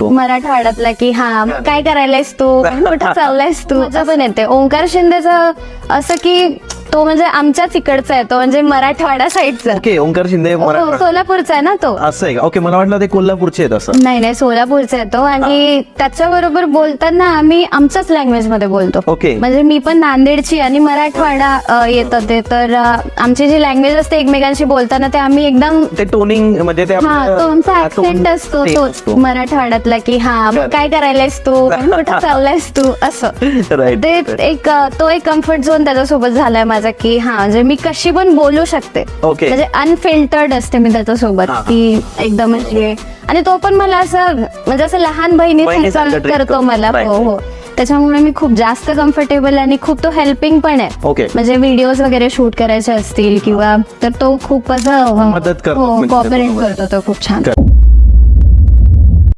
मराठवाड्यातला की हा काय करायलायस तू, कुठं चाललायस तू, असं पण येते. ओंकार शिंदेचं असं की तो म्हणजे आमच्याच इकडचा आहे, तो म्हणजे मराठवाडा साईडचा. ओके, ओंकार शिंदे सोलापूरचा आहे ना तो. असं आहे का? ओके, मला वाटलं ते कोल्हापूरचे आहेत असं. नाही सोलापूरचा आहे तो. आणि त्याच्याबरोबर बोलताना आम्ही आमच्याच लँग्वेज मध्ये बोलतो. ओके. म्हणजे मी पण नांदेडची आणि मराठवाडा येतं ते, तर आमची जी लँग्वेज असते एकमेकांशी बोलताना ते आम्ही एकदम ते टोनिंग म्हणजे ते तो आमचा ऍक्सेंट असतो तोच मराठवाड्यातला की हा काय करायलायस तू, कुठं चाललायस तू, असं. राईट. ते तो एक कम्फर्ट झोन त्याच्यासोबत झालाय माझा की हा म्हणजे मी कशी पण बोलू शकते. ओके. म्हणजे अनफिल्टर्ड असते मी त्याच्यासोबत की एकदम म्हणजे. आणि तो पण मला असं म्हणजे असं लहान बहिणीसारखं करतो मला. हो. त्याच्यामुळे मी खूप जास्त कम्फर्टेबल आणि खूप तो हेल्पिंग पण आहे. ओके. म्हणजे व्हिडिओज वगैरे शूट करायचे असतील किंवा तर तो खूप असं मदत करतो. कोऑपरेट करतो तो खूप छान.